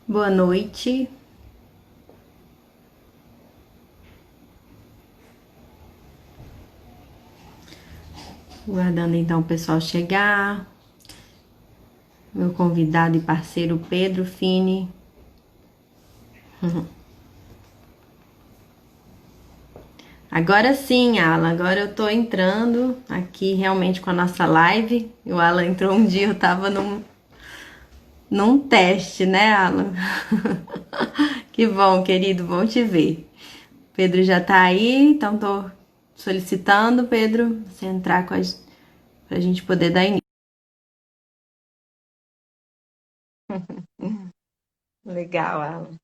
Boa noite. Aguardando então o pessoal chegar. Meu convidado e parceiro Pedro Fini. Agora sim, Alan. Agora eu tô entrando aqui realmente com a nossa live. O Alan entrou um dia, eu tava num teste, né, Alan? Que bom, querido, bom te ver. Pedro já tá aí, então tô solicitando, Pedro, você entrar pra gente poder dar início. Legal, Alan.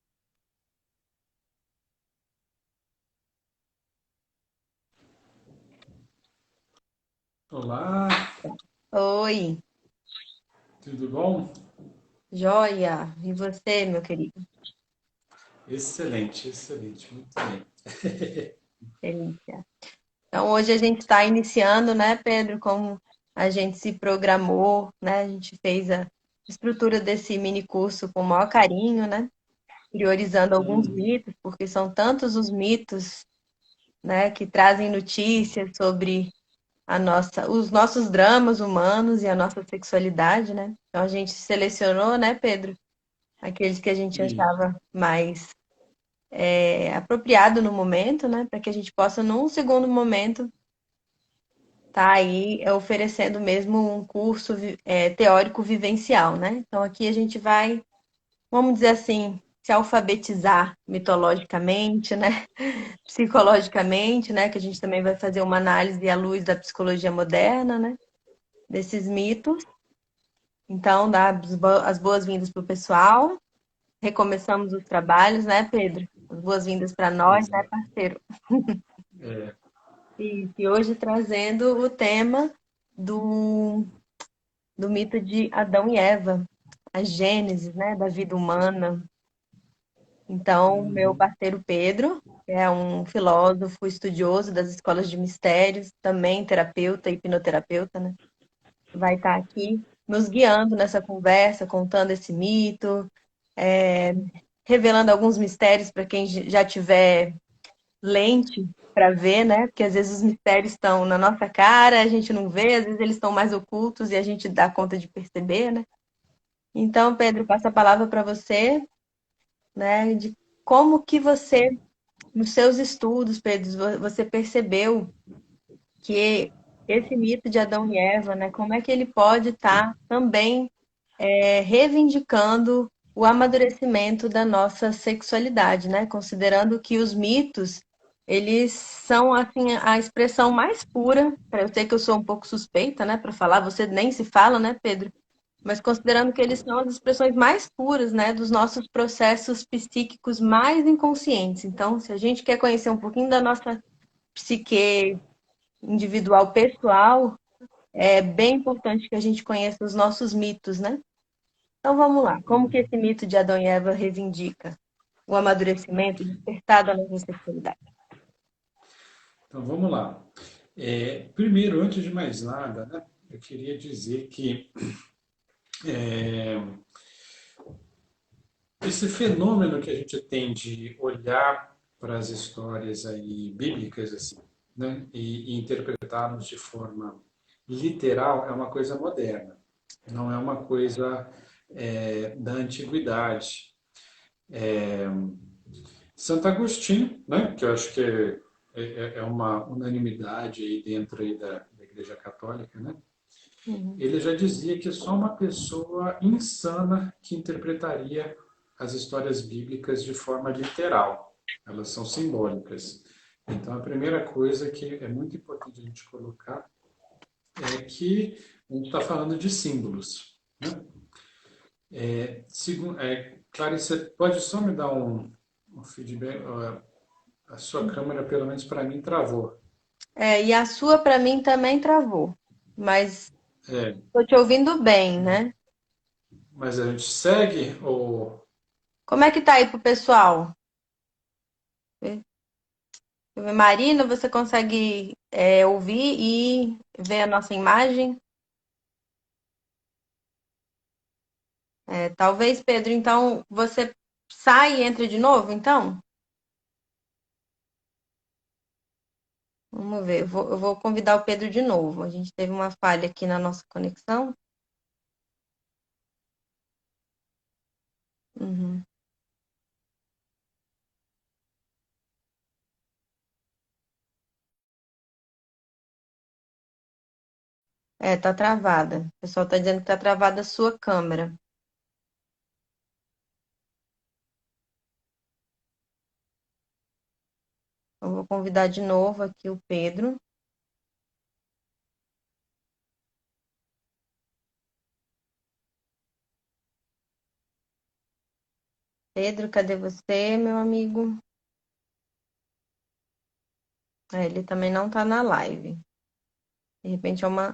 Olá, Oi, tudo bom? joia. E você, meu querido? Excelente, excelente, muito bem. Delícia. Então, hoje a gente está iniciando, né, Pedro, como a gente se programou, né? A gente fez a estrutura desse mini curso com o maior carinho, né? Priorizando alguns Hum, mitos, porque são tantos os mitos, né, que trazem notícias sobre os nossos dramas humanos e a nossa sexualidade, né? Então a gente selecionou, né, Pedro, aqueles que a gente e, achava mais apropriado no momento, né, para que a gente possa, num segundo momento, tá aí oferecendo mesmo um curso teórico vivencial, né? Então aqui a gente vai, vamos dizer assim, se alfabetizar mitologicamente, né? Psicologicamente, né? Que a gente também vai fazer uma análise à luz da psicologia moderna, né? Desses mitos. Então, dá as boas-vindas para o pessoal. Recomeçamos os trabalhos, né, Pedro? As boas-vindas para nós, né, exa- parceiro? é, E hoje trazendo o tema do do mito de Adão e Eva, a gênese, né, da vida humana. Então, meu uhum, parceiro Pedro, que é um filósofo estudioso das escolas de mistérios, também terapeuta e hipnoterapeuta, né, vai estar aqui nos guiando nessa conversa, contando esse mito, é, revelando alguns mistérios para quem já tiver lente para ver, né? Porque às vezes os mistérios estão na nossa cara, a gente não vê, às vezes eles estão mais ocultos e a gente dá conta de perceber, né? Então, Pedro, passo a palavra para você, né, de como que você, nos seus estudos, Pedro, você percebeu que esse mito de Adão e Eva, né, como é que ele pode estar também reivindicando o amadurecimento da nossa sexualidade, né, considerando que os mitos, eles são, assim, a expressão mais pura, eu sei que eu sou um pouco suspeita, né, para falar, você nem se fala, né, Pedro? Mas considerando que eles são as expressões mais puras, né, dos nossos processos psíquicos mais inconscientes. Então, se a gente quer conhecer um pouquinho da nossa psique individual, pessoal, é bem importante que a gente conheça os nossos mitos, né? Então, vamos lá. Como que uhum. esse mito de Adão e Eva reivindica o amadurecimento, o despertar da nossa sexualidade? Então vamos lá. Primeiro, antes de mais nada, né, eu queria dizer que é, esse fenômeno que a gente tem de olhar para as histórias aí bíblicas assim, né, e interpretá-los de forma literal é uma coisa moderna, não é uma coisa da antiguidade. Santo Agostinho, né, que eu acho que é uma unanimidade aí dentro aí da Igreja Católica, né, Uhum. ele já dizia que só uma pessoa insana que interpretaria as histórias bíblicas de forma literal. Elas são simbólicas. Então, a primeira coisa que é muito importante a gente colocar é que a gente está falando de símbolos. Né? Clarice, pode só me dar um feedback? A sua câmera, pelo menos para mim, travou. E a sua, para mim, também travou. Mas É, estou te ouvindo bem, né? mas a gente segue ou... Como é que tá aí pro pessoal? Marina, você consegue ouvir e ver a nossa imagem? Talvez, Pedro, então, você sai e entra de novo, então? Vamos ver, eu vou convidar o Pedro de novo. A gente teve uma falha aqui na nossa conexão. Uhum. Tá travada. O pessoal tá dizendo que tá travada a sua câmera. Eu vou convidar de novo aqui o Pedro. Pedro, cadê você, meu amigo? Ele também não tá na live. De repente é uma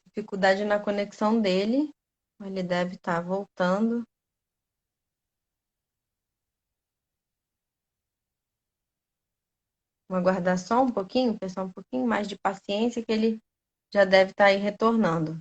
dificuldade na conexão dele. Ele deve estar voltando. Vou aguardar só um pouquinho, pessoal, um pouquinho mais de paciência, que ele já deve estar aí retornando.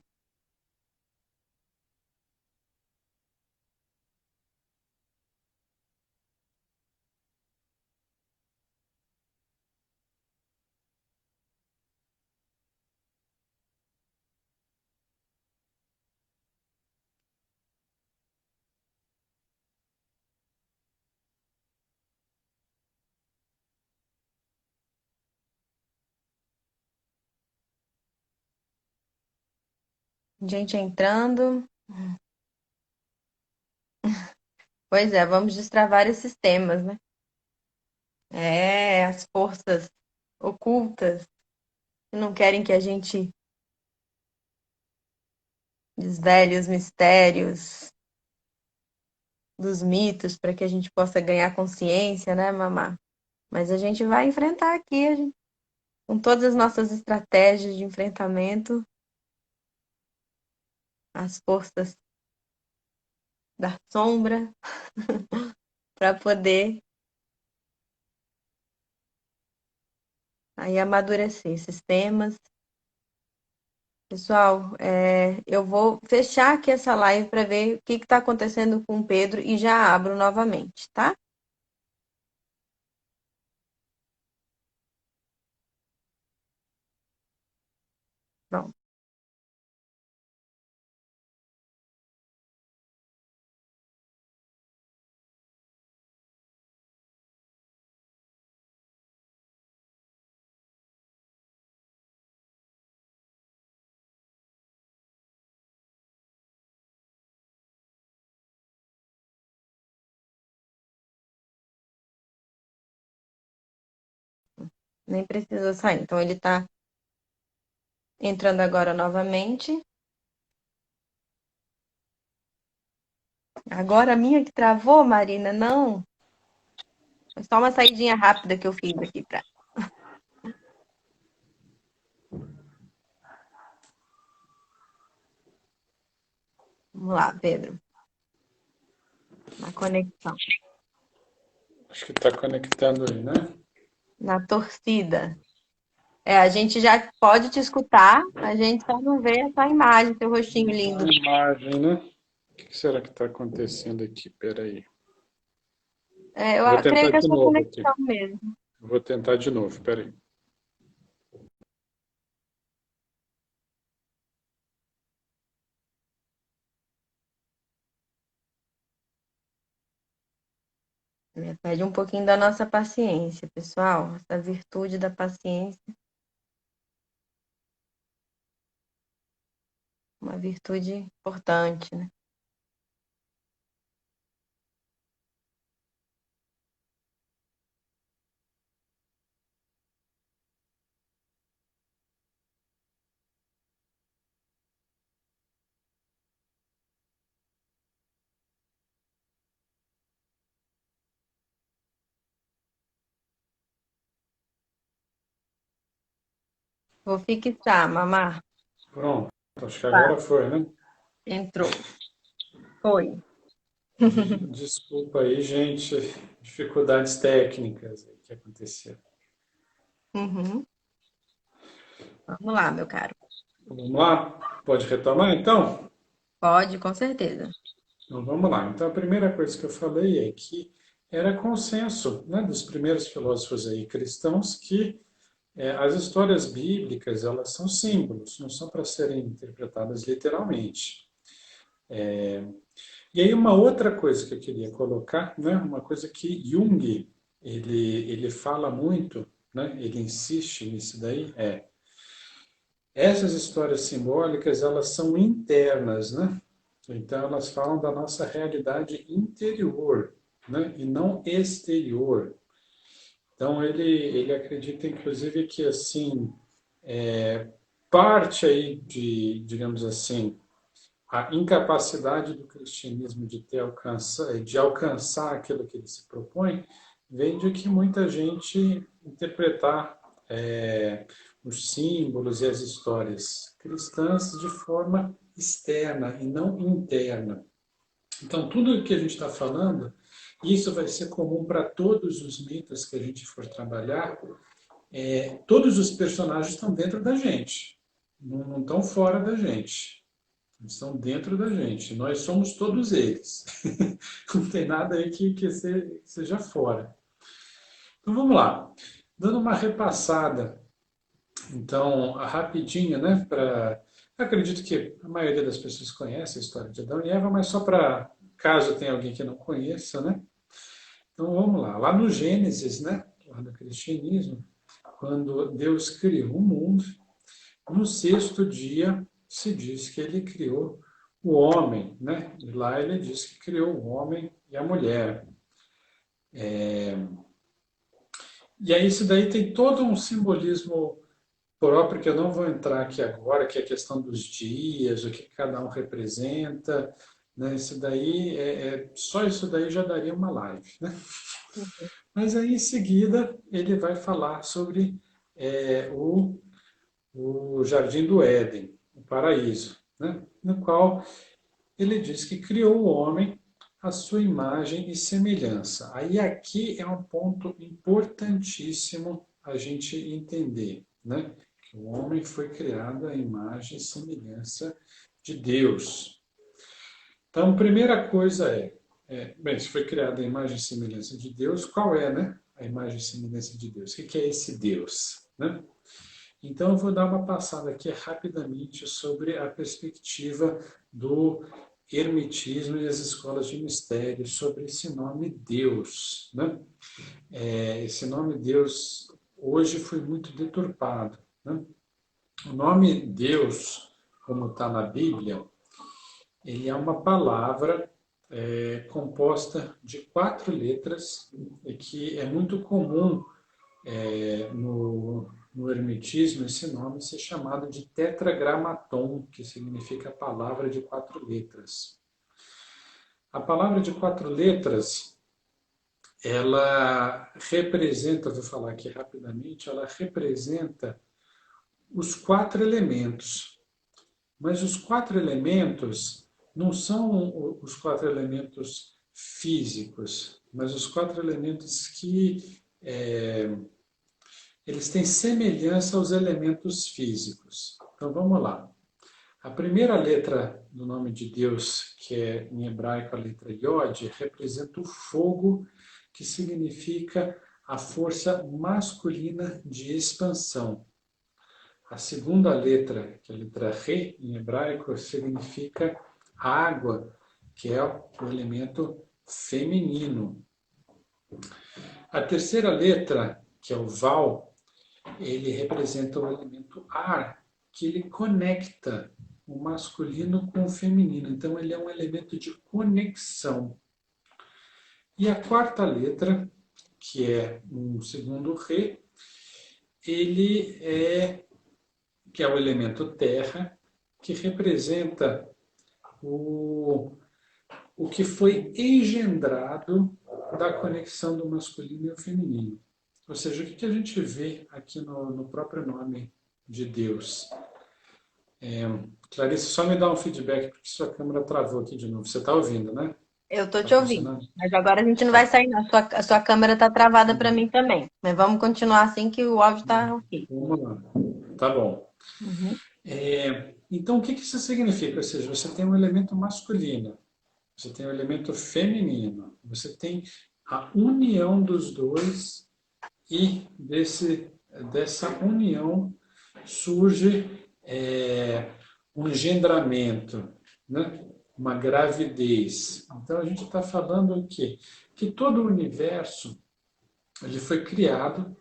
Gente entrando. Pois é, vamos destravar esses temas, né? As forças ocultas que não querem que a gente desvele os mistérios dos mitos para que a gente possa ganhar consciência, né, mamá? Mas a gente vai enfrentar aqui, com todas as nossas estratégias de enfrentamento, as forças da sombra, para poder aí amadurecer esses temas. Pessoal, eu vou fechar aqui essa live para ver o que está acontecendo com o Pedro e já abro novamente, tá? Pronto. Nem precisa sair. Então, ele está entrando agora novamente. Agora a minha que travou, Marina? Não. Foi só uma saidinha rápida que eu fiz aqui para. Vamos lá, Pedro. Na conexão. Acho que está conectando aí, né? Na torcida. A gente já pode te escutar, a gente só não vê essa imagem, teu rostinho lindo. A imagem, né? O que será que está acontecendo aqui? Peraí. Vou Eu creio tentar que é a de sua novo aqui. conexão mesmo. Vou tentar de novo, peraí. Pede um pouquinho da nossa paciência, pessoal. Essa virtude da paciência, uma virtude importante, né? Vou fixar, mamá. Pronto. Acho que Tá. agora foi, né? Entrou. Foi. Desculpa aí, gente. Dificuldades técnicas aí que aconteceram. Uhum. Vamos lá, meu caro. Vamos lá? Pode retomar então? Pode, com certeza. Então vamos lá. Então a primeira coisa que eu falei é que era consenso, né, dos primeiros filósofos aí cristãos que as histórias bíblicas elas são símbolos, não são para serem interpretadas literalmente. E aí uma outra coisa que eu queria colocar, né, uma coisa que Jung ele fala muito, né, ele insiste nisso daí, essas histórias simbólicas elas são internas, né? Então elas falam da nossa realidade interior, né, e não exterior. Então ele acredita inclusive que assim parte aí de, digamos assim, a incapacidade do cristianismo de alcançar aquilo que ele se propõe, vem de que muita gente interpretar os símbolos e as histórias cristãs de forma externa e não interna. Então, tudo que a gente está falando, isso vai ser comum para todos os mitos que a gente for trabalhar. Todos os personagens estão dentro da gente, não estão fora da gente. Estão dentro da gente. Nós somos todos eles. Não tem nada aí que seja fora. Então vamos lá. Dando uma repassada, então, rapidinha, né? Acredito que a maioria das pessoas conhece a história de Adão e Eva, mas só para caso tenha alguém que não conheça, né? Então vamos lá. Lá no Gênesis, né? Lá no cristianismo, quando Deus criou o mundo, no sexto dia se diz que ele criou o homem, né? E lá ele diz que criou o homem e a mulher. E aí isso daí tem todo um simbolismo próprio que eu não vou entrar aqui agora, que é a questão dos dias, o que cada um representa, né? Isso daí só isso daí já daria uma live, né? Mas aí em seguida ele vai falar sobre o Jardim do Éden, o paraíso, né? No qual ele diz que criou o homem à sua imagem e semelhança. Aí aqui é um ponto importantíssimo a gente entender, né? Que o homem foi criado à imagem e semelhança de Deus. Então, a primeira coisa bem, se foi criado à imagem e semelhança de Deus, qual é, né? A imagem e semelhança de Deus. O que é esse Deus, né? Então, eu vou dar uma passada aqui rapidamente sobre a perspectiva do Hermetismo e as escolas de mistério, sobre esse nome Deus. Né? Esse nome Deus hoje foi muito deturpado. Né? O nome Deus, como está na Bíblia, ele é uma palavra composta de 4 letras e que é muito comum no Hermetismo, esse nome ser chamado de tetragramaton, que significa palavra de 4 letras. A palavra de 4 letras, ela representa, vou falar aqui rapidamente, ela representa os 4 elementos. Mas os 4 elementos não são os 4 elementos físicos, mas os 4 elementos que eles têm semelhança aos elementos físicos. Então vamos lá. A primeira letra do nome de Deus, que é em hebraico a letra Yod, representa o fogo, que significa a força masculina de expansão. A segunda letra, que é a letra Re, em hebraico, significa água, que é o elemento feminino. A terceira letra, que é o Val, ele representa o elemento ar, que ele conecta o masculino com o feminino. Então, ele é um elemento de conexão. E a quarta letra, que é um segundo Re, ele que é o elemento terra, que representa o que foi engendrado da conexão do masculino e o feminino. Ou seja, o que a gente vê aqui no próprio nome de Deus? Clarice, só me dá um feedback, porque sua câmera travou aqui de novo. Você está ouvindo, né? Eu tô Está te ouvindo. funcionando? Mas agora a gente não vai Tá. sair, não. A sua câmera tá travada para mim também. Mas vamos continuar assim que o áudio tá ok. Vamos lá. Tá bom. Uhum. Então, o que isso significa? Ou seja, você tem um elemento masculino, você tem um elemento feminino, você tem a união dos dois e dessa união surge um engendramento, né? Uma gravidez. Então, a gente está falando o quê? Que todo o universo ele foi criado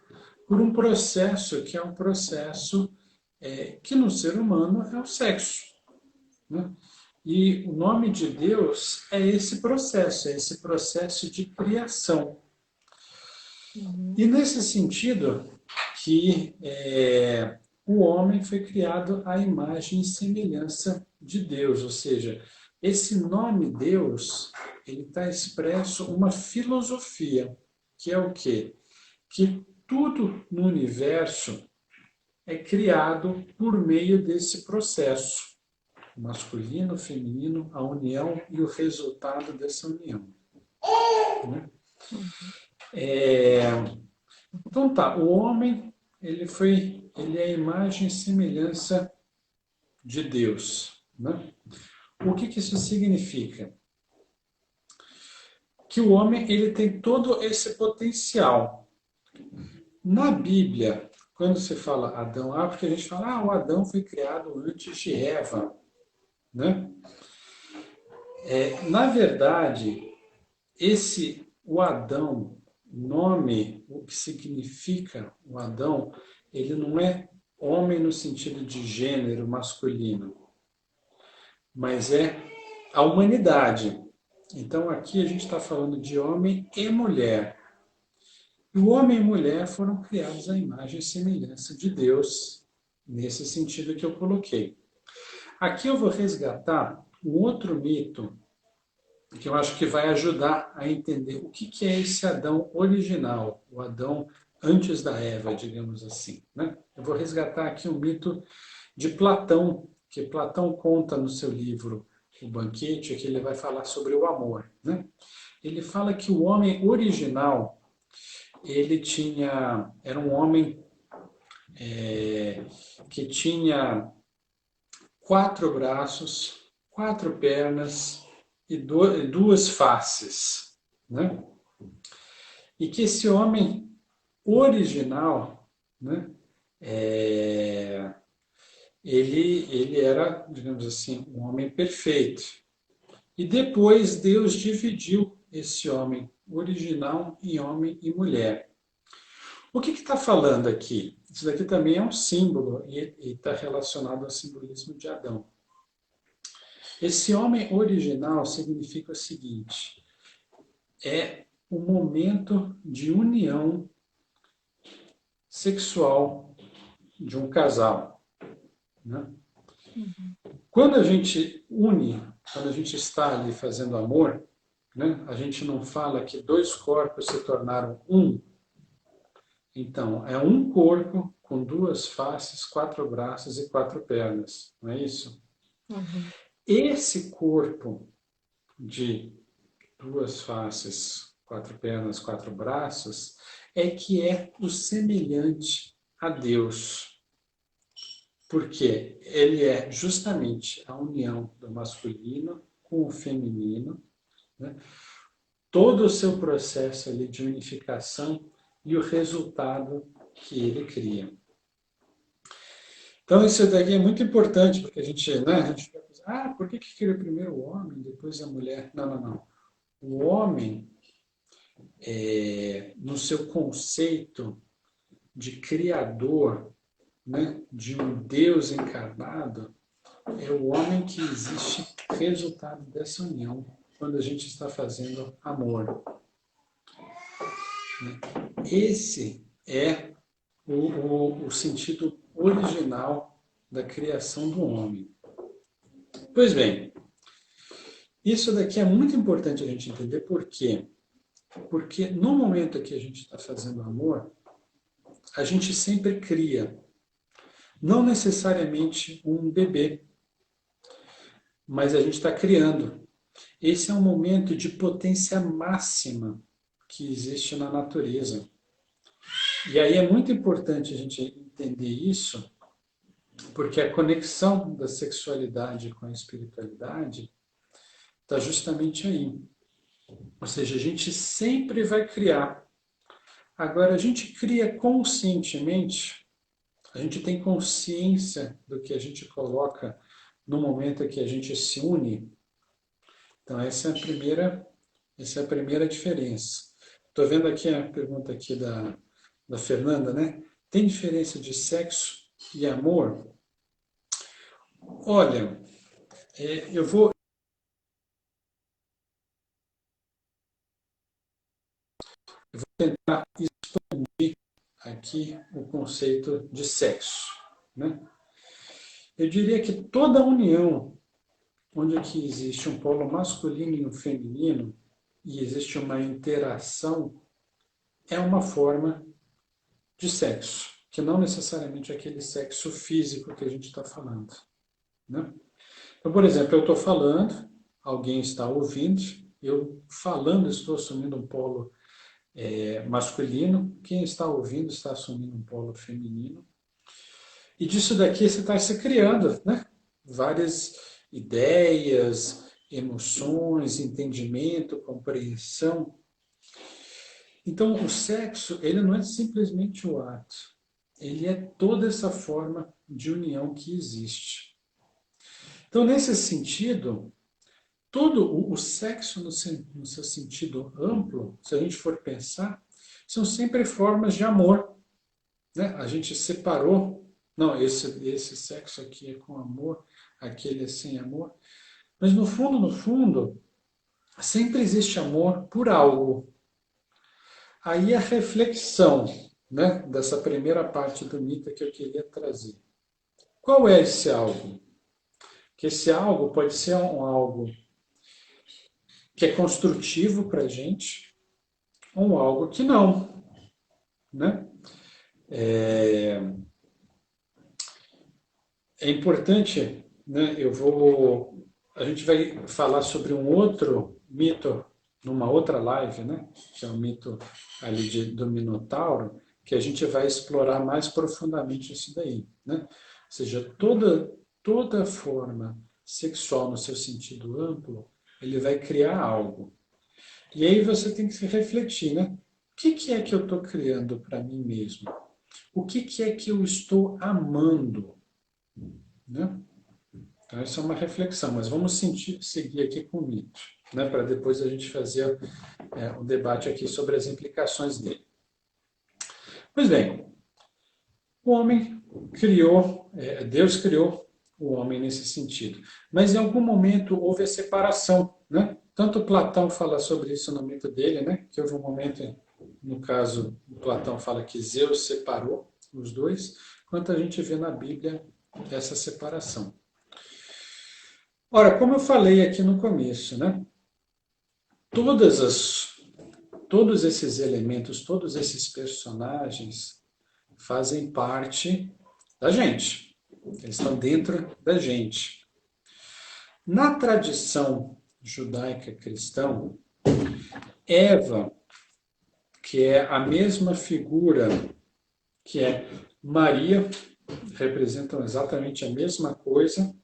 por um processo que é um processo que no ser humano é o sexo. Né? E o nome de Deus é esse processo de criação. Uhum. E nesse sentido que o homem foi criado à imagem e semelhança de Deus, ou seja, esse nome Deus, ele está expresso uma filosofia, que é o quê? Que tudo no universo é criado por meio desse processo, masculino, feminino, a união e o resultado dessa união. Né? Uhum. Então tá, o homem ele é a imagem e semelhança de Deus. Né? O que isso significa? Que o homem ele tem todo esse potencial. Na Bíblia, quando se fala Adão, porque a gente fala, o Adão foi criado antes de Eva. Né? Na verdade, o Adão, nome, o que significa o Adão, ele não é homem no sentido de gênero masculino, mas é a humanidade. Então aqui a gente está falando de homem e mulher. E o homem e mulher foram criados à imagem e semelhança de Deus, nesse sentido que eu coloquei. Aqui eu vou resgatar um outro mito que eu acho que vai ajudar a entender o que é esse Adão original, o Adão antes da Eva, digamos assim. Né? Eu vou resgatar aqui um mito de Platão, que Platão conta no seu livro O Banquete, que ele vai falar sobre o amor. Né? Ele fala que o homem original, era um homem que tinha 4 braços, 4 pernas e 2 faces. Né? E que esse homem original, né, ele era, digamos assim, um homem perfeito. E depois Deus dividiu esse homem original em homem e mulher. O que está falando aqui? Isso daqui também é um símbolo e está relacionado ao simbolismo de Adão. Esse homem original significa o seguinte: é o momento de união sexual de um casal. Né? Uhum. Quando a gente une, quando a gente está ali fazendo amor, né, a gente não fala que 2 corpos se tornaram um. Então, é um corpo com 2 faces, 4 braços e 4 pernas, não é isso? Uhum. Esse corpo de 2 faces, 4 pernas, 4 braços, é que é o semelhante a Deus. Porque ele é justamente a união do masculino com o feminino, né? Todo o seu processo ali de unificação e o resultado que ele cria. Então, isso daqui é muito importante, porque a gente vai pensar, por que criou primeiro o homem, depois a mulher? Não, não, não. O homem, no seu conceito de criador, né, de um Deus encarnado, é o homem que existe resultado dessa união quando a gente está fazendo amor. Esse é o sentido original da criação do homem. Pois bem, isso daqui é muito importante a gente entender por quê? Porque no momento que a gente está fazendo amor, a gente sempre cria, não necessariamente um bebê, mas a gente está criando. Esse é um momento de potência máxima que existe na natureza. E aí é muito importante a gente entender isso, Porque a conexão da sexualidade com a espiritualidade está justamente aí. Ou seja, a gente sempre vai criar. Agora, a gente cria conscientemente, a gente tem consciência do que a gente coloca no momento em que a gente se une. Então, essa é a primeira diferença. Estou vendo aqui a pergunta aqui da Fernanda, né? Tem diferença de sexo e amor? Olha, eu vou tentar expandir aqui o conceito de sexo, né? Eu diria que toda união onde aqui existe um polo masculino e um feminino e existe uma interação é uma forma de sexo, que não necessariamente é aquele sexo físico que a gente está falando, né? Então, por exemplo, eu estou falando, alguém está ouvindo, eu falando estou assumindo um polo masculino, quem está ouvindo está assumindo um polo feminino. E disso daqui você está se criando, né? Várias ideias, emoções, entendimento, compreensão. Então, o sexo, ele não é simplesmente o ato. Ele é toda essa forma de união que existe. Então, nesse sentido, todo o sexo no seu sentido amplo, se a gente for pensar, são sempre formas de amor, né? A gente separou, não, esse sexo aqui é com amor, aquele é sem amor, mas no fundo, sempre existe amor por algo. Aí a reflexão, né, dessa primeira parte do mito que eu queria trazer. Qual é esse algo? Que esse algo pode ser algo que é construtivo para a gente, ou algo que não, né? É, é importante, né? A gente vai falar sobre um outro mito numa outra live, né? Que é o mito ali do Minotauro, que a gente vai explorar mais profundamente isso daí, né? Ou seja, toda forma sexual no seu sentido amplo, ele vai criar algo. E aí você tem que se refletir, né? O que é que eu estou criando para mim mesmo? O que é que eu estou amando, né? Então, essa é uma reflexão, mas vamos seguir aqui com o mito, né, para depois a gente fazer um debate aqui sobre as implicações dele. Pois bem, o homem criou, Deus criou o homem nesse sentido, mas em algum momento houve a separação, né? Tanto Platão fala sobre isso no mito dele, né, que houve um momento, no caso, Platão fala que Zeus separou os dois, quanto a gente vê na Bíblia essa separação. Ora, como eu falei aqui no começo, né? Todas as, todos esses elementos, todos esses personagens fazem parte da gente. Eles estão dentro da gente. Na tradição judaica cristã, Eva, que é a mesma figura que é Maria, representam exatamente a mesma coisa,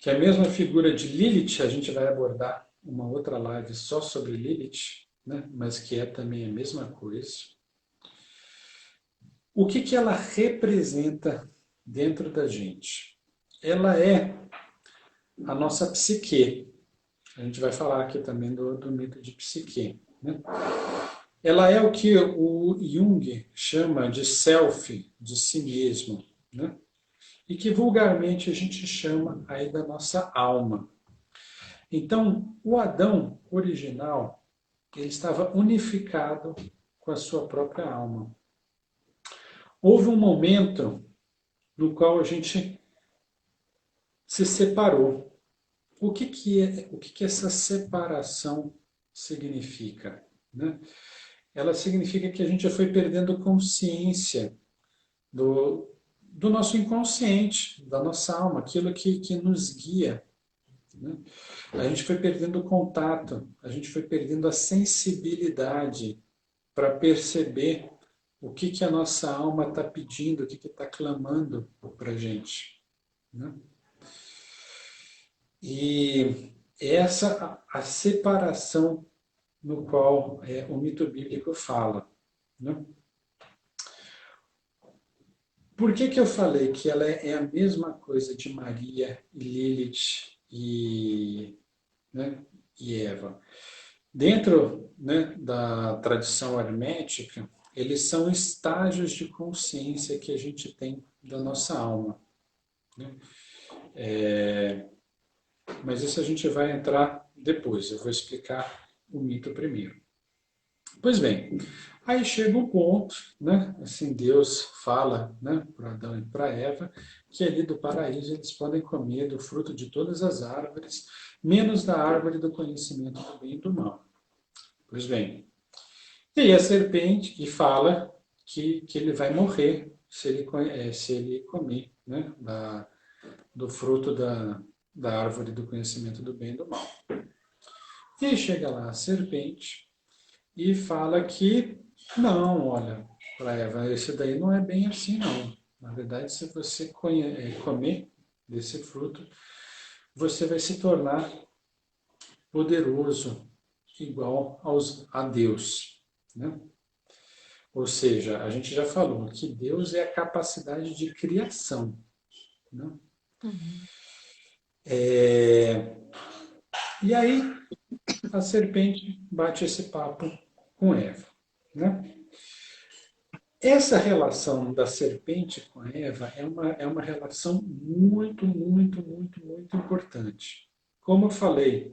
que é a mesma figura de Lilith, a gente vai abordar uma outra live só sobre Lilith, né? Mas que é também a mesma coisa. O que ela representa dentro da gente? Ela é a nossa psique. A gente vai falar aqui também do mito de psique, né? Ela é o que o Jung chama de self, de si mesmo, né? E que vulgarmente a gente chama aí da nossa alma. Então, o Adão original, ele estava unificado com a sua própria alma. Houve um momento no qual a gente se separou. O que essa separação significa, né? Ela significa que a gente foi perdendo consciência do nosso inconsciente, da nossa alma, aquilo que nos guia, né? A gente foi perdendo o contato, a gente foi perdendo a sensibilidade para perceber o que que a nossa alma está pedindo, o que que está clamando para a gente, né? E essa a separação no qual o mito bíblico fala, né? Por que que eu falei que ela é a mesma coisa de Maria e Lilith né, e Eva? Dentro, né, da tradição hermética, eles são estágios de consciência que a gente tem da nossa alma, né? Mas isso a gente vai entrar depois, eu vou explicar o mito primeiro. Pois bem, aí chega um ponto, né? Assim, Deus fala, né, para Adão e para Eva, que ali do paraíso eles podem comer do fruto de todas as árvores, menos da árvore do conhecimento do bem e do mal. Pois bem, e aí a serpente que fala que ele vai morrer se ele comer, né, do fruto da árvore do conhecimento do bem e do mal. E aí chega lá a serpente e fala que não, olha, para Eva, isso daí não é bem assim, não. Na verdade, se você comer desse fruto, você vai se tornar poderoso, igual a Deus, né? Ou seja, a gente já falou que Deus é a capacidade de criação, né? Uhum. E aí a serpente bate esse papo com Eva, né? Essa relação da serpente com a Eva é uma relação muito, muito, muito, muito importante. Como eu falei,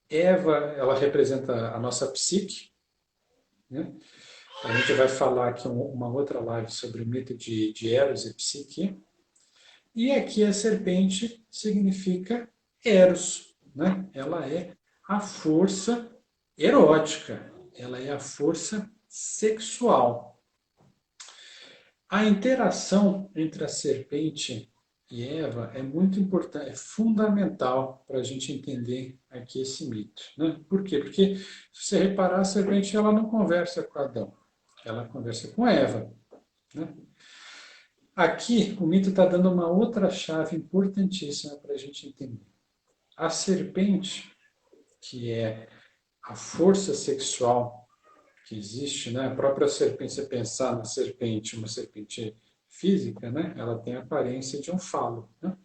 Eva, ela representa a nossa psique, né? A gente vai falar aqui uma outra live sobre o mito de Eros e psique. E aqui a serpente significa Eros, né? Ela é a força erótica, ela é a força sexual. A interação entre a serpente e Eva é muito importante, é fundamental para a gente entender aqui esse mito, né? Por quê? Porque, se você reparar, a serpente ela não conversa com Adão, ela conversa com Eva, né? Aqui, o mito está dando uma outra chave importantíssima para a gente entender. A serpente, que é a força sexual que existe, né? A própria serpente, você pensar na serpente, uma serpente física, né? Ela tem a aparência de um falo, né?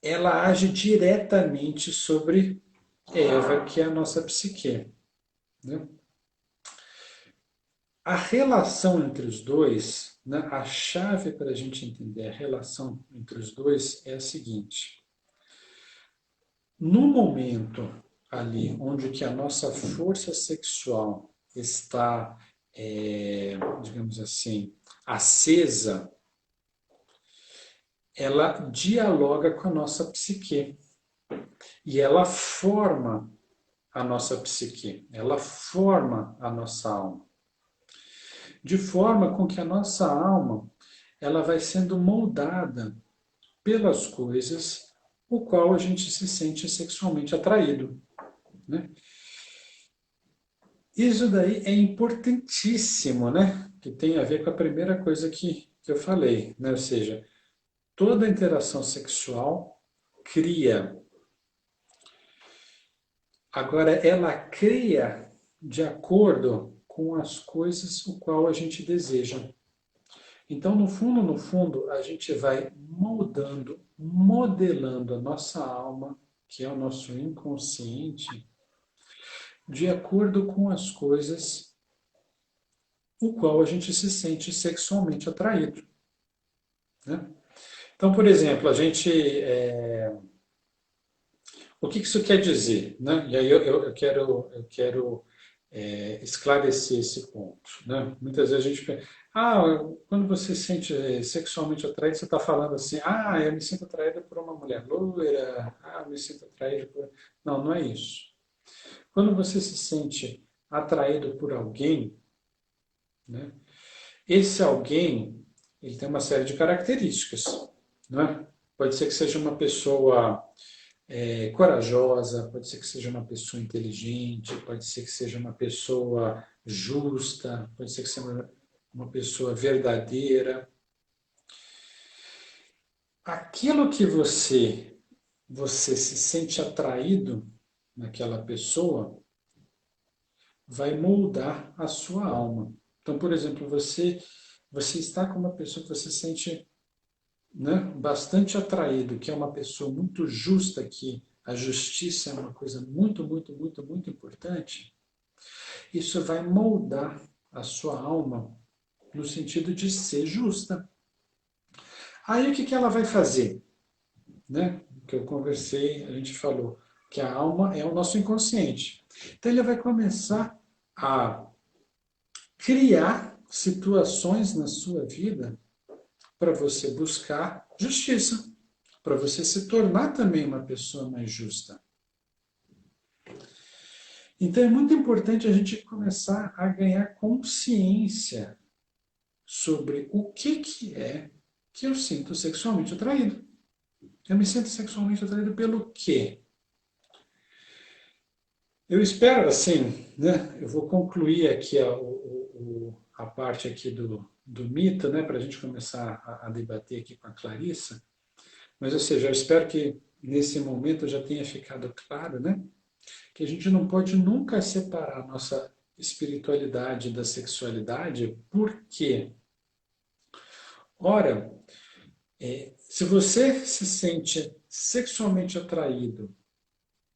Ela age diretamente sobre Eva, que é a nossa psique, né? A relação entre os dois, né? A chave para a gente entender a relação entre os dois é a seguinte: no momento ali onde que a nossa força sexual está, digamos assim, acesa, ela dialoga com a nossa psique e ela forma a nossa psique, ela forma a nossa alma, de forma com que a nossa alma ela vai sendo moldada pelas coisas o qual a gente se sente sexualmente atraído, né? Isso daí é importantíssimo, né? Que tem a ver com a primeira coisa que eu falei, né? Ou seja, toda interação sexual cria. Agora, ela cria de acordo com as coisas o qual a gente deseja. Então, no fundo, a gente vai moldando, modelando a nossa alma, que é o nosso inconsciente, de acordo com as coisas o qual a gente se sente sexualmente atraído, né? Então, por exemplo, o que isso quer dizer, né? E aí eu quero esclarecer esse ponto, né? Muitas vezes a gente pensa, quando você se sente sexualmente atraído, você está falando assim, eu me sinto atraído por uma mulher loira, eu me sinto atraído por... Não, não é isso. Quando você se sente atraído por alguém, né? Esse alguém, ele tem uma série de características, né? Pode ser que seja uma pessoa corajosa, pode ser que seja uma pessoa inteligente, pode ser que seja uma pessoa justa, pode ser que seja uma pessoa verdadeira. Aquilo que você se sente atraído naquela pessoa vai moldar a sua alma. Então, por exemplo, você está com uma pessoa que você sente, né, bastante atraído, que é uma pessoa muito justa, que a justiça é uma coisa muito, muito, muito, muito importante. Isso vai moldar a sua alma no sentido de ser justa. Aí o que que ela vai fazer? Né? Que eu conversei, a gente falou que a alma é o nosso inconsciente. Então ele vai começar a criar situações na sua vida para você buscar justiça, para você se tornar também uma pessoa mais justa. Então é muito importante a gente começar a ganhar consciência sobre o que é que eu sinto sexualmente atraído. Eu me sinto sexualmente atraído pelo quê? Eu espero, assim, né? Eu vou concluir aqui a parte aqui do mito, né? Para a gente começar a debater aqui com a Clarissa. Mas, ou seja, eu espero que nesse momento já tenha ficado claro, né? Que a gente não pode nunca separar a nossa espiritualidade da sexualidade, porque, ora, se você se sente sexualmente atraído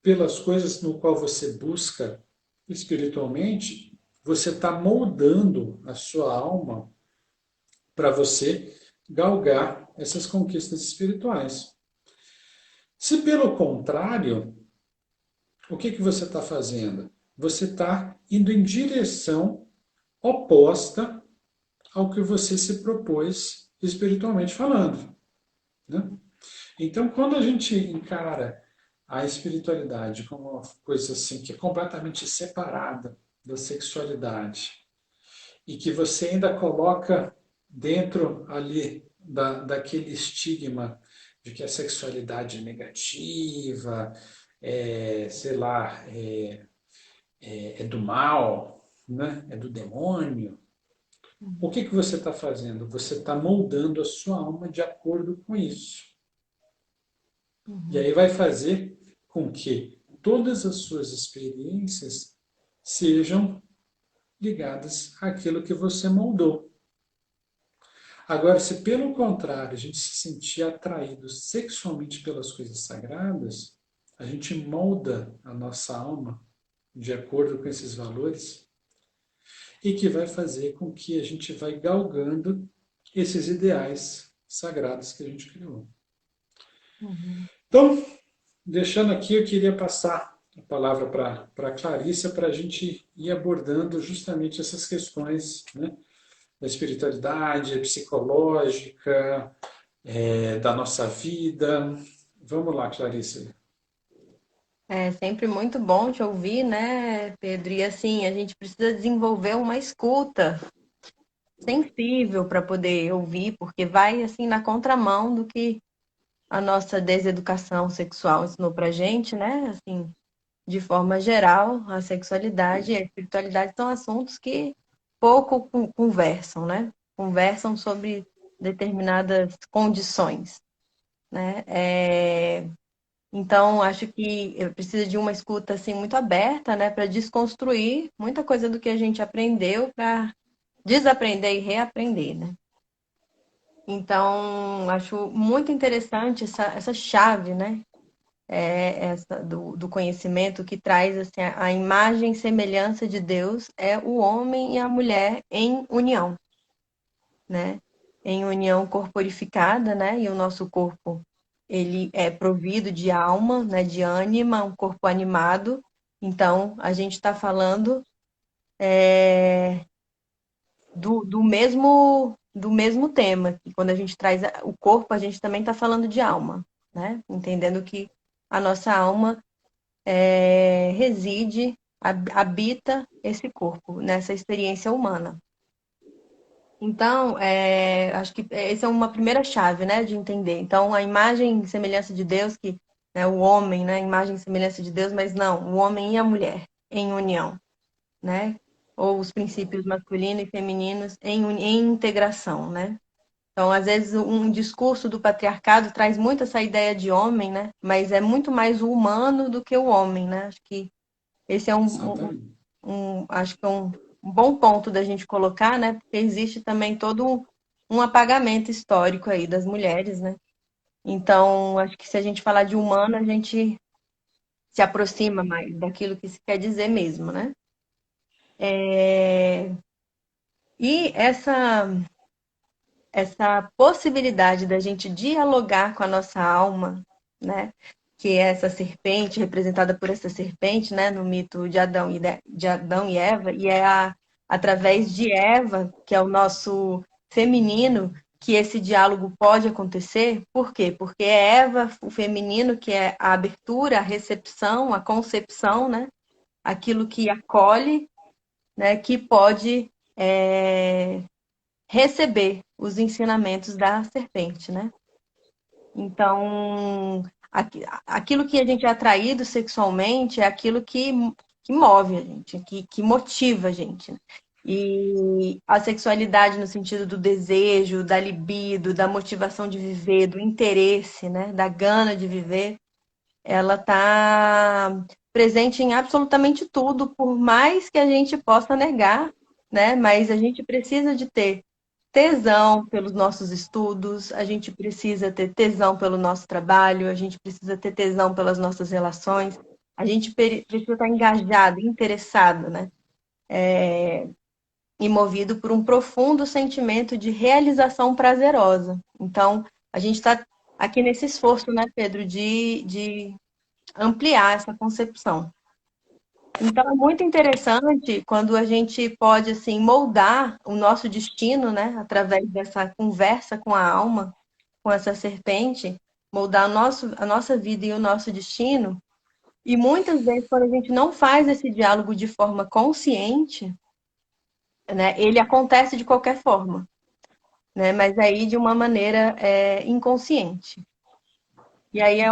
pelas coisas no qual você busca espiritualmente, você está moldando a sua alma para você galgar essas conquistas espirituais. Se pelo contrário, o que, que você está fazendo? Você está indo em direção oposta ao que você se propôs espiritualmente falando. Né? Então, quando a gente encara a espiritualidade como uma coisa assim que é completamente separada da sexualidade e que você ainda coloca dentro ali daquele estigma de que a sexualidade é negativa, sei lá, é do mal, né? É do demônio. O que, que você está fazendo? Você está moldando a sua alma de acordo com isso. E Uhum. aí vai fazer com que todas as suas experiências sejam ligadas àquilo que você moldou. Agora, se pelo contrário a gente se sentir atraído sexualmente pelas coisas sagradas, a gente molda a nossa alma de acordo com esses valores e que vai fazer com que a gente vai galgando esses ideais sagrados que a gente criou. Uhum. Então, deixando aqui, eu queria passar a palavra para a Clarissa para a gente ir abordando justamente essas questões, né, da espiritualidade, psicológica, da nossa vida. Vamos lá, Clarissa. É sempre muito bom te ouvir, né, Pedro? E assim, a gente precisa desenvolver uma escuta sensível para poder ouvir, porque vai assim na contramão do que a nossa deseducação sexual ensinou pra gente, né? Assim, de forma geral, a sexualidade e a espiritualidade são assuntos que pouco conversam, né? Conversam sobre determinadas condições, né? Então, acho que precisa de uma escuta assim muito aberta, né, para desconstruir muita coisa do que a gente aprendeu para desaprender e reaprender, né? Então, acho muito interessante essa chave, né? Essa do conhecimento que traz assim, a imagem e semelhança de Deus é o homem e a mulher em união, né? Em união corporificada, né? E o nosso corpo ele é provido de alma, né? De ânima, um corpo animado. Então, a gente está falando do mesmo tema. E quando a gente traz o corpo, a gente também está falando de alma, né? Entendendo que a nossa alma reside, habita esse corpo, nessa experiência humana. Então, acho que essa é uma primeira chave, né, de entender. Então, a imagem e semelhança de Deus, que né? O homem, né? Imagem e semelhança de Deus, mas não, o homem e a mulher em união, né? Ou os princípios masculino e femininos em integração, né? Então, às vezes, um discurso do patriarcado traz muito essa ideia de homem, né? Mas é muito mais o humano do que o homem, né? Acho que esse é Exatamente. acho que é um bom ponto da gente colocar, né? Porque existe também todo um apagamento histórico aí das mulheres, né? Então, acho que se a gente falar de humano, a gente se aproxima mais daquilo que se quer dizer mesmo, né? E essa possibilidade da gente dialogar com a nossa alma, né? Que é essa serpente, representada por essa serpente, né? No mito de Adão e Eva, e é através de Eva, que é o nosso feminino, que esse diálogo pode acontecer. Por quê? Porque é Eva, o feminino, que é a abertura, a recepção, a concepção, né? Aquilo que acolhe, né? Que pode receber os ensinamentos da serpente, né? Então, aquilo que a gente é atraído sexualmente é aquilo que move a gente, que motiva a gente, né? E a sexualidade no sentido do desejo, da libido, da motivação de viver, do interesse, né? Da gana de viver, ela está presente em absolutamente tudo, por mais que a gente possa negar, né? Mas a gente precisa de ter tesão pelos nossos estudos, a gente precisa ter tesão pelo nosso trabalho, a gente precisa ter tesão pelas nossas relações, a gente precisa estar engajado, interessado, né? E movido por um profundo sentimento de realização prazerosa. Então, a gente está aqui nesse esforço, né, Pedro, de ampliar essa concepção. Então, é muito interessante quando a gente pode, assim, moldar o nosso destino, né, através dessa conversa com a alma, com essa serpente, moldar a nossa vida e o nosso destino. E muitas vezes, quando a gente não faz esse diálogo de forma consciente, né, ele acontece de qualquer forma, né, mas aí de uma maneira inconsciente. E aí é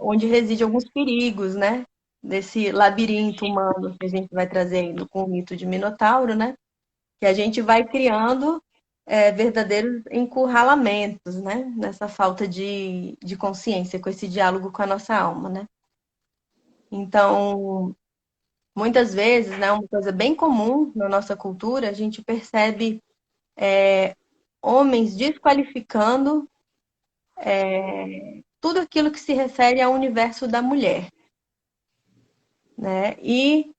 onde reside alguns perigos, né? Desse labirinto humano que a gente vai trazendo com o mito de Minotauro, né? Que a gente vai criando verdadeiros encurralamentos, né? Nessa falta de consciência, com esse diálogo com a nossa alma, né? Então, muitas vezes, né? Uma coisa bem comum na nossa cultura, a gente percebe homens desqualificando tudo aquilo que se refere ao universo da mulher, né? E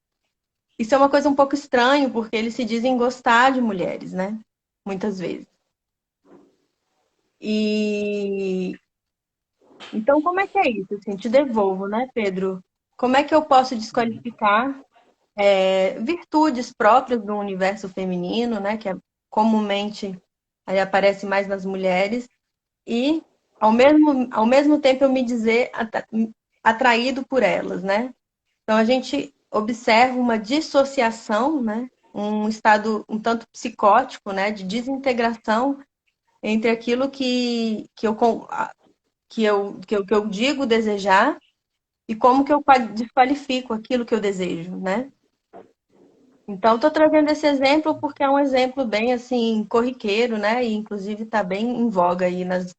isso é uma coisa um pouco estranha, porque eles se dizem gostar de mulheres, né? Muitas vezes. E então, como é que é isso? Assim, te devolvo, né, Pedro? Como é que eu posso desqualificar virtudes próprias do universo feminino, né? Que comumente aí aparece mais nas mulheres, e ao mesmo tempo eu me dizer atraído por elas, né? Então a gente observa uma dissociação, né? Um estado um tanto psicótico, né? De desintegração entre aquilo que eu digo desejar e como que eu desqualifico aquilo que eu desejo, né? Então, estou trazendo esse exemplo porque é um exemplo bem assim corriqueiro, né? E inclusive está bem em voga aí nas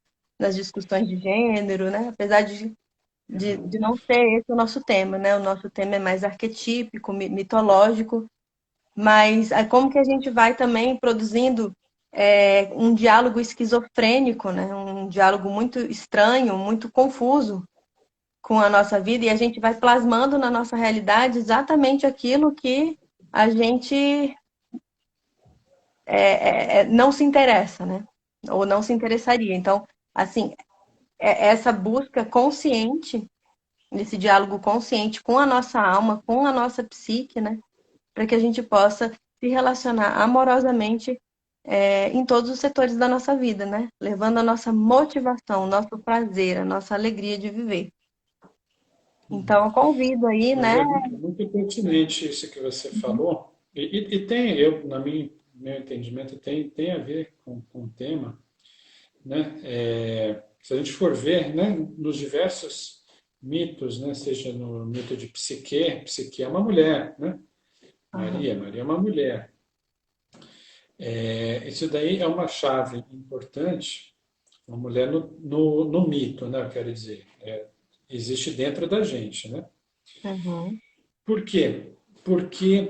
discussões de gênero, né? Apesar de não ser esse o nosso tema, né? O nosso tema é mais arquetípico, mitológico, mas é como que a gente vai também produzindo um diálogo esquizofrênico, né? Um diálogo muito estranho, muito confuso com a nossa vida, e a gente vai plasmando na nossa realidade exatamente aquilo que a gente não se interessa, né? Ou não se interessaria. Então, assim, essa busca consciente, esse diálogo consciente com a nossa alma, com a nossa psique, né? Para que a gente possa se relacionar amorosamente em todos os setores da nossa vida, né? Levando a nossa motivação, o nosso prazer, a nossa alegria de viver. Então, eu convido aí, Mas né? é muito pertinente isso que você falou. E tem, na meu entendimento, tem a ver com o tema, né? Se a gente for ver, né, nos diversos mitos, né? Seja no mito de Psique, Psique é uma mulher, né? Aham. Maria é uma mulher. Isso daí é uma chave importante, uma mulher no mito, né? Eu quero dizer, existe dentro da gente, né? Uhum. Por quê? Porque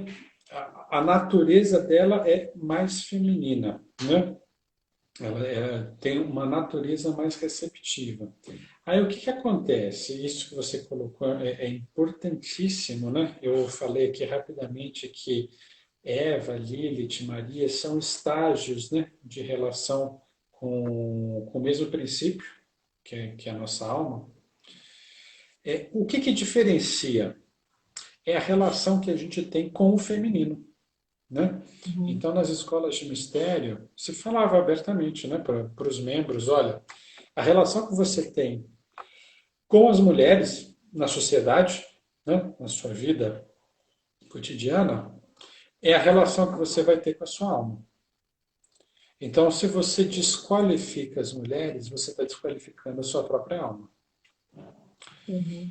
a natureza dela é mais feminina, né? Ela tem uma natureza mais receptiva. Aí o que que acontece? Isso que você colocou é importantíssimo, né? Eu falei aqui rapidamente que Eva, Lilith, Maria são estágios, né, de relação com o mesmo princípio, que é a nossa alma. O que que diferencia? É a relação que a gente tem com o feminino, né? Uhum. Então, nas escolas de mistério, se falava abertamente, né, para os membros, olha, a relação que você tem com as mulheres na sociedade, né, na sua vida cotidiana, é a relação que você vai ter com a sua alma. Então, se você desqualifica as mulheres, você está desqualificando a sua própria alma. Uhum.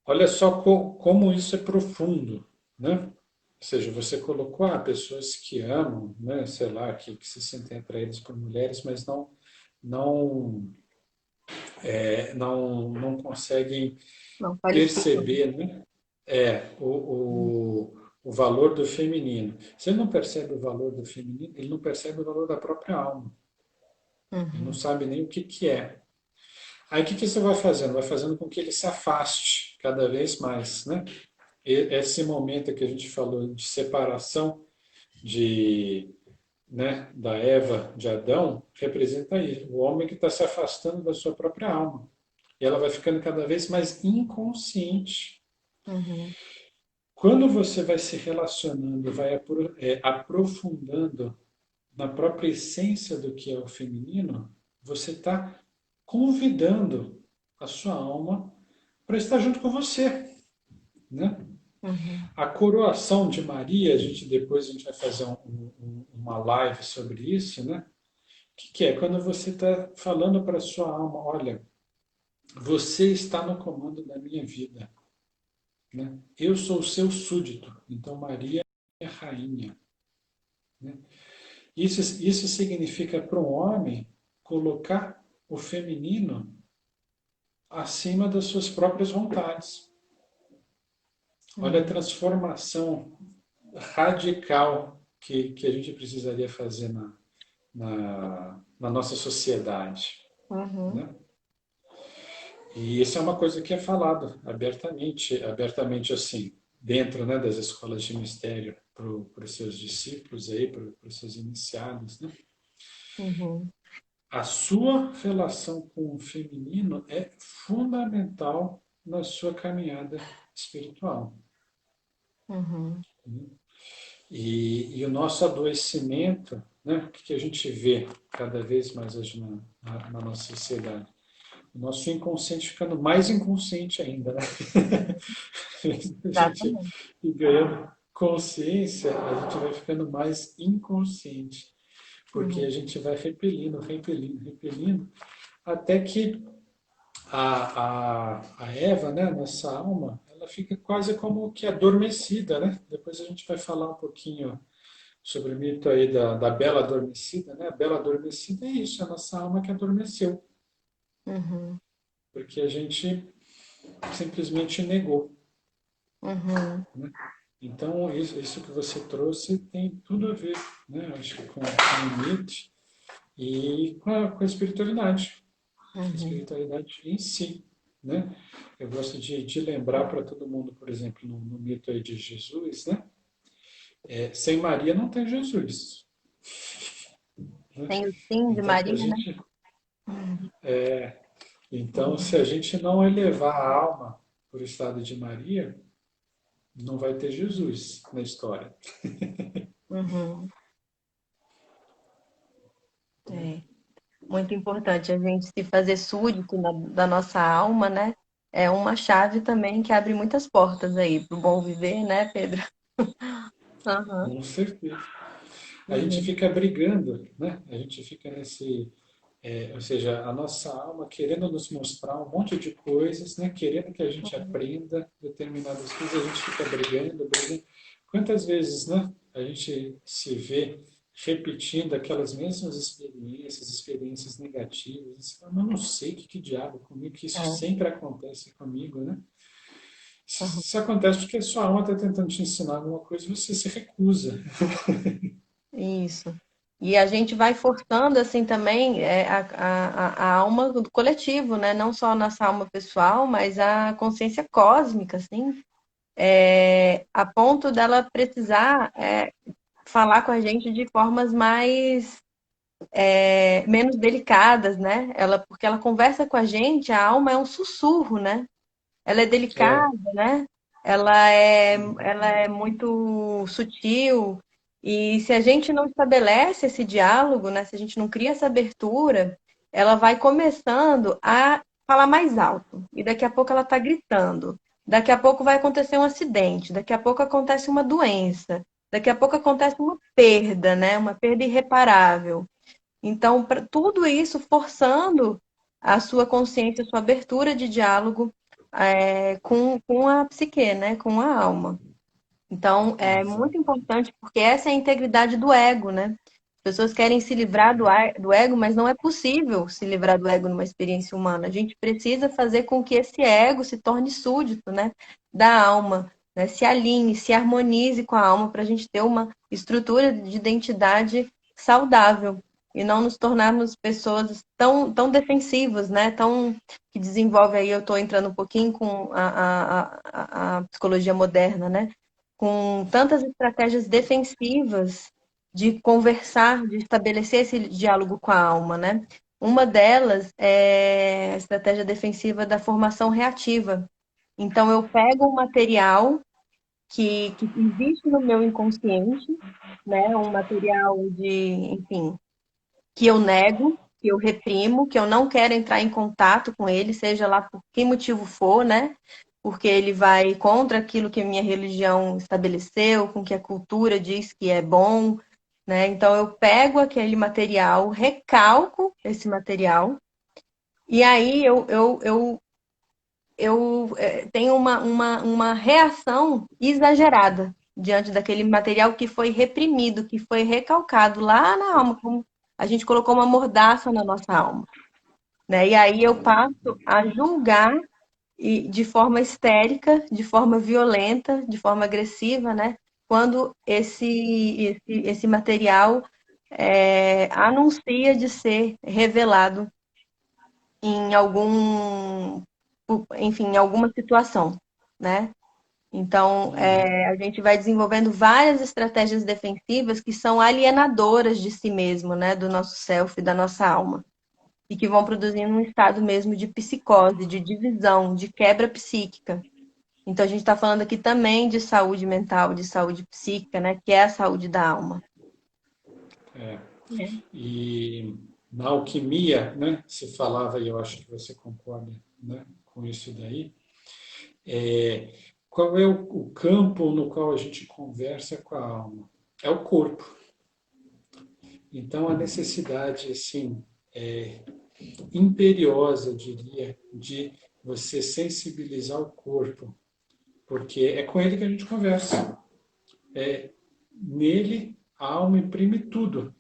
Olha só como isso é profundo, né? Ou seja, você colocou pessoas que amam, né, sei lá, que se sentem atraídas por mulheres, mas não, não conseguem Não qualifica. perceber, né? O valor do feminino. Se ele não percebe o valor do feminino, ele não percebe o valor da própria alma. Ele não Uhum. sabe nem o que que é. Aí o que que você vai fazendo? Vai fazendo com que ele se afaste cada vez mais, né? Esse momento que a gente falou de separação de, né, da Eva de Adão representa isso, o homem que está se afastando da sua própria alma. E ela vai ficando cada vez mais inconsciente. Uhum. Quando você vai se relacionando, vai aprofundando na própria essência do que é o feminino, você está convidando a sua alma para estar junto com você, né? Uhum. A coroação de Maria, depois a gente vai fazer uma live sobre isso, né? O que é? Quando você está falando para a sua alma, olha, você está no comando da minha vida, né? Eu sou o seu súdito, então Maria é rainha, né? Isso significa para um homem colocar o feminino acima das suas próprias vontades. Olha a Uhum. transformação radical que a gente precisaria fazer na nossa sociedade, Uhum. né? E isso é uma coisa que é falado abertamente assim, dentro, né, das escolas de mistério para os seus discípulos aí, para os seus iniciados, né? Uhum. A sua relação com o feminino é fundamental na sua caminhada espiritual, Uhum. né? E o nosso adoecimento, né, o que a gente vê cada vez mais hoje na nossa sociedade? O nosso inconsciente ficando mais inconsciente ainda, né? A gente Exatamente. ir ganhando consciência, a gente vai ficando mais inconsciente, porque a Uhum. gente vai repelindo, até que a Eva, né, nossa alma, ela fica quase como que adormecida, né? Depois a gente vai falar um pouquinho sobre o mito aí da bela adormecida, né? A bela adormecida é isso, é a nossa alma que adormeceu, Uhum. porque a gente simplesmente negou, Uhum. né? Então, isso que você trouxe tem tudo a ver, né? Acho que com o mito e com a espiritualidade, a Uhum. espiritualidade em si, né? Eu gosto de lembrar para todo mundo, por exemplo, no mito aí de Jesus, né? Sem Maria não tem Jesus, né? Tem o sim de Então, Maria, né? Uhum. se a gente não elevar a alma por estado de Maria, não vai ter Jesus na história, Uhum. né? É muito importante a gente se fazer súdito da nossa alma, né? É uma chave também que abre muitas portas aí para o bom viver, né, Pedro? Aham. Com certeza. A gente Uhum. fica brigando, né? A gente fica nesse. Ou seja, a nossa alma querendo nos mostrar um monte de coisas, né? Querendo que a gente aprenda determinadas coisas, a gente fica brigando, brigando. Quantas vezes, né? A gente se vê repetindo aquelas mesmas experiências negativas. Você fala, mas eu não sei que diabo comigo, que isso É. sempre acontece comigo, né? Uhum. Isso acontece porque a sua alma está tentando te ensinar alguma coisa e você se recusa. Isso. E a gente vai forçando assim também a alma do coletivo, né? Não só a nossa alma pessoal, mas a consciência cósmica, assim, a ponto dela precisar falar com a gente de formas mais menos delicadas, né? Porque ela conversa com a gente, a alma é um sussurro, né? Ela é É. delicada, né? Ela é muito sutil. E se a gente não estabelece esse diálogo, né? Se a gente não cria essa abertura, ela vai começando a falar mais alto. E daqui a pouco ela está gritando. Daqui a pouco vai acontecer um acidente. Daqui a pouco acontece uma doença. Daqui a pouco acontece uma perda, né? Uma perda irreparável. Então, tudo isso forçando a sua consciência, a sua abertura de diálogo com a psique, né? Com a alma. Então, é muito Exato. importante porque essa é a integridade do ego, né? As pessoas querem se livrar do ego, mas não é possível se livrar do ego numa experiência humana. A gente precisa fazer com que esse ego se torne súdito, né? Da alma, né? Se alinhe, se harmonize com a alma para a gente ter uma estrutura de identidade saudável e não nos tornarmos pessoas tão defensivas, né? Tão que desenvolve aí, eu estou entrando um pouquinho com a psicologia moderna, né? Com tantas estratégias defensivas de conversar, de estabelecer esse diálogo com a alma, né? Uma delas é a estratégia defensiva da formação reativa. Então, eu pego um material que existe no meu inconsciente, né? Um material enfim, que eu nego, que eu reprimo, que eu não quero entrar em contato com ele, seja lá por que motivo for, né? Porque ele vai contra aquilo que a minha religião estabeleceu, com que a cultura diz que é bom, né? Então eu pego aquele material, recalco esse material, e aí eu tenho uma reação exagerada diante daquele material que foi reprimido, que foi recalcado lá na alma, como a gente colocou uma mordaça na nossa alma, né? E aí eu passo a julgar de forma histérica, de forma violenta, de forma agressiva, né? Quando esse material anuncia de ser revelado em enfim, em alguma situação, né? Então, Uhum. a gente vai desenvolvendo várias estratégias defensivas que são alienadoras de si mesmo, né? Do nosso self, da nossa alma. E que vão produzindo um estado mesmo de psicose, de divisão, de quebra psíquica. Então, a gente está falando aqui também de saúde mental, de saúde psíquica, né? Que é a saúde da alma. É. É. E na alquimia, né, se falava, e eu acho que você concorda, né, com isso daí, é, qual é o campo no qual a gente conversa com a alma? É o corpo. Então, a necessidade, assim, imperiosa, eu diria, de você sensibilizar o corpo, porque é com ele que a gente conversa. Nele, a alma imprime tudo,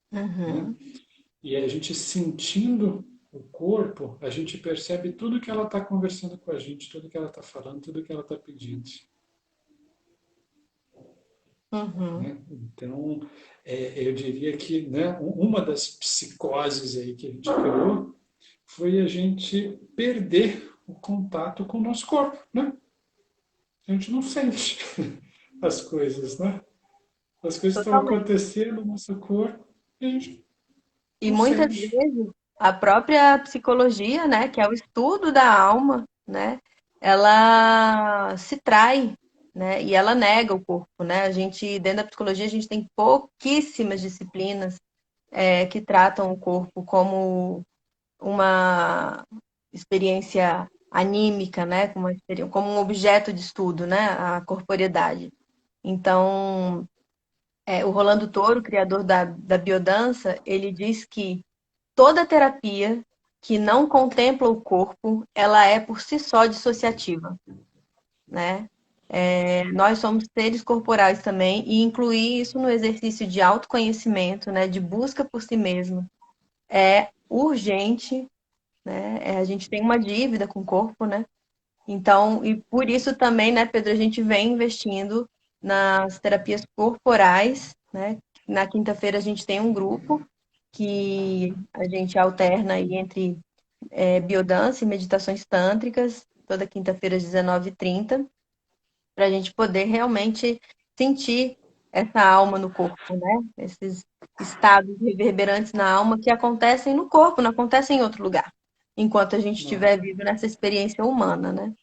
né? Uhum. E a gente sentindo o corpo, a gente percebe tudo que ela está conversando com a gente, tudo que ela está falando, tudo que ela está pedindo. Uhum. Né? Então, eu diria que, né, uma das psicoses aí que a gente criou foi a gente perder o contato com o nosso corpo. Né? A gente não sente as coisas, né? As coisas estão Totalmente. acontecendo no nosso corpo e a gente E não muitas sente. vezes a própria psicologia, né, que é o estudo da alma, né, ela se trai, né, e ela nega o corpo, né? A gente, dentro da psicologia, a gente tem pouquíssimas disciplinas que tratam o corpo como uma experiência anímica, né, como um objeto de estudo, né, a corporeidade. Então, o Rolando Toro, criador da biodança, ele diz que toda terapia que não contempla o corpo, ela é por si só dissociativa, né? Nós somos seres corporais também, e incluir isso no exercício de autoconhecimento, né, de busca por si mesmo, é urgente, né? A gente tem uma dívida com o corpo, né? Então, e por isso também, né, Pedro, a gente vem investindo nas terapias corporais, né? Na quinta-feira a gente tem um grupo que a gente alterna aí entre biodança e meditações tântricas, toda quinta-feira às 19h30, para a gente poder realmente sentir essa alma no corpo, né? Esses estados reverberantes na alma que acontecem no corpo, não acontecem em outro lugar, enquanto a gente Não. estiver vivo nessa experiência humana, né?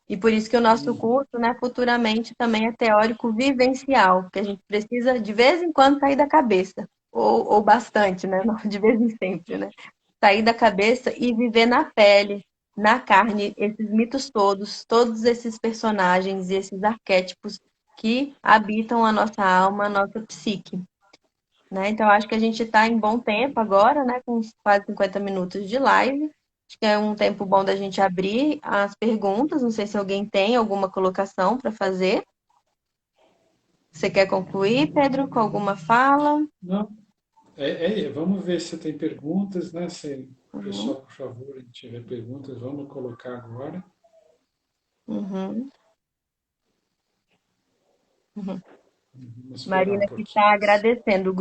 E por isso que o nosso Uhum. curso, né, futuramente também é teórico vivencial, porque a gente precisa de vez em quando sair da cabeça, ou bastante, né? Não de vez em sempre, né? Sair da cabeça e viver na pele, na carne, esses mitos todos, todos esses personagens e esses arquétipos que habitam a nossa alma, a nossa psique, né? Então, acho que a gente está em bom tempo agora, né? Com uns quase 50 minutos de live. Acho que é um tempo bom da gente abrir as perguntas. Não sei se alguém tem alguma colocação para fazer. Você quer concluir, Pedro, com alguma fala? Não, vamos ver se tem perguntas, né? Se o Uhum, pessoal, por favor, tiver perguntas, vamos colocar agora. uhum, uhum. Vamos esperar um Marina que pouquinho. está agradecendo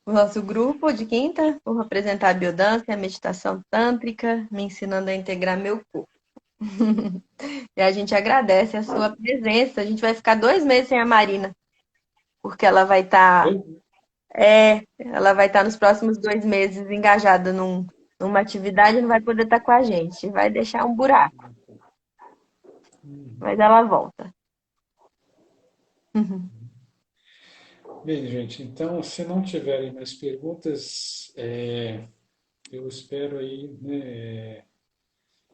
o nosso grupo de quinta por apresentar a biodança e a meditação tântrica, me ensinando a integrar meu corpo. E a gente agradece a sua presença. A gente vai ficar 2 meses sem a Marina, porque ela vai estar nos próximos 2 meses engajada numa atividade e não vai poder estar com a gente. Vai deixar um buraco, Uhum. mas ela volta. Bem, gente, então, se não tiverem mais perguntas, eu espero aí, né,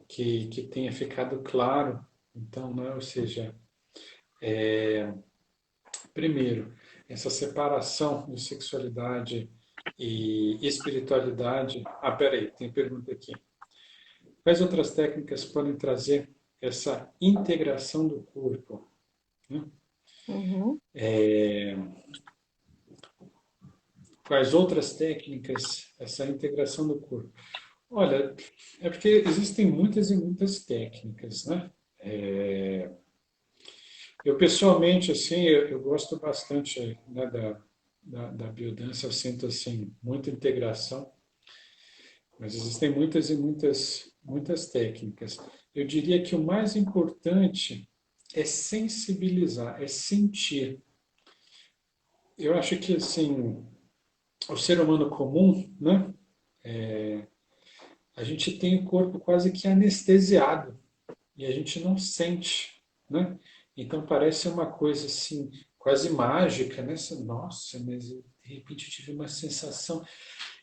que tenha ficado claro. Então, né, ou seja, primeiro, essa separação de sexualidade e espiritualidade. Ah, peraí, tem pergunta aqui. Quais outras técnicas podem trazer essa integração do corpo? Né? Uhum, Quais outras técnicas essa integração do corpo? Olha, é porque existem muitas e muitas técnicas, né? Eu pessoalmente, assim, eu gosto bastante, né, da biodança, eu sinto assim muita integração, mas existem muitas e muitas técnicas. Eu diria que o mais importante é sensibilizar, é sentir. Eu acho que assim o ser humano comum, né? A gente tem o corpo quase que anestesiado e a gente não sente, né? Então parece uma coisa assim quase mágica, né? Nossa, mas de repente eu tive uma sensação.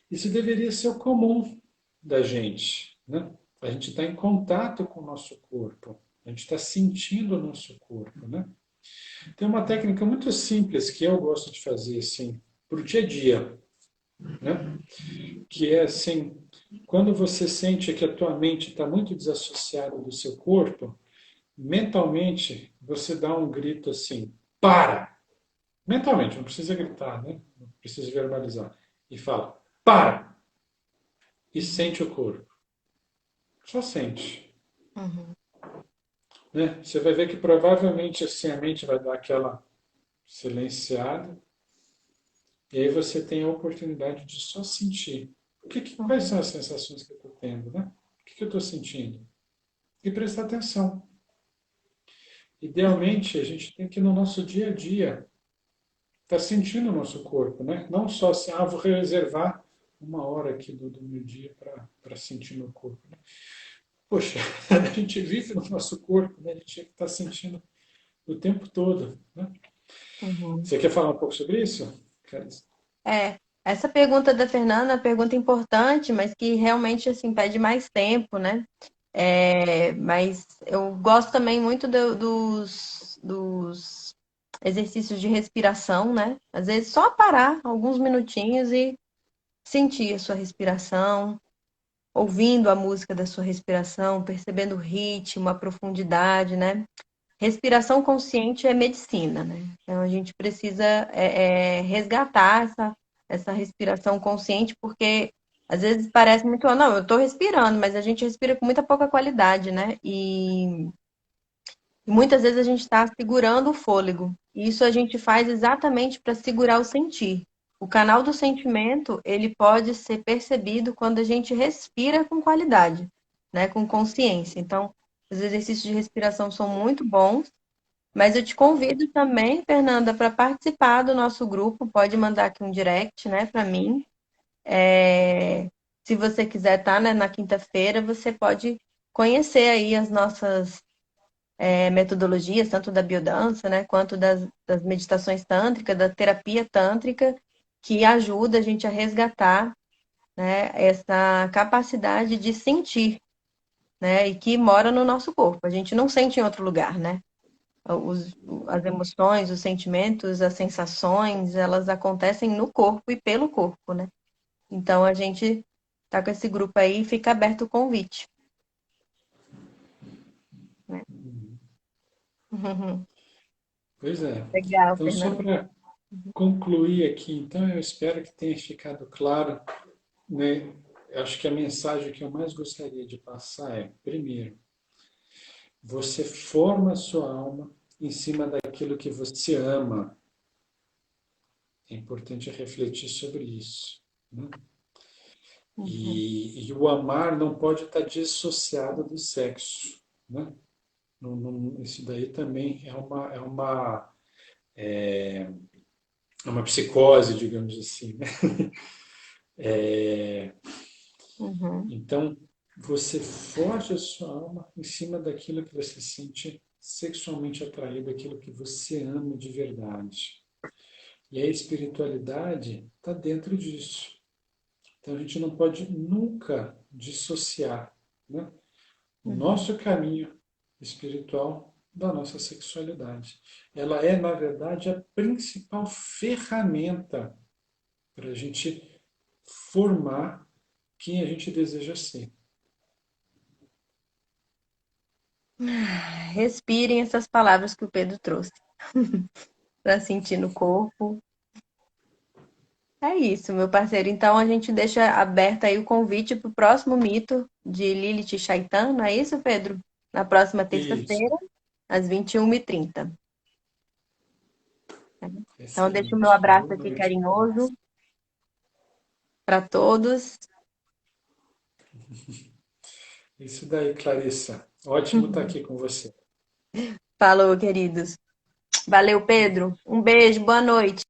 Isso deveria ser o comum da gente, né? A gente está em contato com o nosso corpo, a gente está sentindo o nosso corpo, né? Tem uma técnica muito simples que eu gosto de fazer assim para o dia a dia, né? Que é assim, quando você sente que a tua mente está muito desassociada do seu corpo, mentalmente você dá um grito assim, para! Mentalmente, não precisa gritar, né? Não precisa verbalizar. E fala, para! E sente o corpo. Só sente. uhum, Né? Você vai ver que provavelmente assim a mente vai dar aquela silenciada e aí você tem a oportunidade de só sentir. Quais uhum, são as sensações que eu estou tendo? Né? O que eu estou sentindo? E prestar atenção. Idealmente, a gente tem que, no nosso dia a dia, estar sentindo o nosso corpo, né? Não só assim, vou reservar uma hora aqui do meu dia para sentir meu corpo. Né? Poxa, a gente vive no nosso corpo, né? A gente tem que estar sentindo o tempo todo. Né? uhum. Você quer falar um pouco sobre isso? Caris? Essa pergunta da Fernanda é uma pergunta importante, mas que realmente assim pede mais tempo, né? Mas eu gosto também muito dos exercícios de respiração, né? Às vezes só parar alguns minutinhos e sentir a sua respiração, ouvindo a música da sua respiração, percebendo o ritmo, a profundidade, né? Respiração consciente é medicina, né? Então a gente precisa resgatar essa respiração consciente, porque às vezes parece muito, não, eu estou respirando, mas a gente respira com muita pouca qualidade, né? E muitas vezes a gente está segurando o fôlego. E isso a gente faz exatamente para segurar o sentir. O canal do sentimento, ele pode ser percebido quando a gente respira com qualidade, né? Com consciência. Então, os exercícios de respiração são muito bons, mas eu te convido também, Fernanda, para participar do nosso grupo. Pode mandar aqui um direct, né, para mim. Se você quiser estar, né, na quinta-feira, você pode conhecer aí as nossas metodologias, tanto da biodança, né, quanto das meditações tântricas, da terapia tântrica, que ajuda a gente a resgatar, né, essa capacidade de sentir, né, e que mora no nosso corpo. A gente não sente em outro lugar, né? Os, as emoções, os sentimentos, as sensações, elas acontecem no corpo e pelo corpo, né? Então a gente tá com esse grupo aí e fica aberto o convite, né? Pois é. Legal, Então, só Fernanda. para concluir aqui, então, eu espero que tenha ficado claro, né? Eu acho que a mensagem que eu mais gostaria de passar é, primeiro, você forma a sua alma em cima daquilo que você ama. É importante refletir sobre isso, né? Uhum, E o amar não pode estar dissociado do sexo, né? Isso daí também é uma psicose, digamos assim, né? uhum, Então, você forja a sua alma em cima daquilo que você sente sexualmente atraído, aquilo que você ama de verdade. E a espiritualidade está dentro disso. Então, a gente não pode nunca dissociar, né, o uhum. nosso caminho espiritual da nossa sexualidade. Ela é, na verdade, a principal ferramenta para a gente formar quem a gente deseja ser. Respirem essas palavras que o Pedro trouxe para sentir no corpo. É isso, meu parceiro. Então a gente deixa aberto aí o convite para o próximo mito de Lilith Chaitanya, não é isso, Pedro? Na próxima Isso, terça-feira, às 21h30. Então, deixo o meu excelente. Boa abraço aqui noite para carinhoso todos. para todos. Isso daí, Clarissa. Ótimo estar aqui com você. Falou, queridos. Valeu, Pedro. Um beijo, boa noite.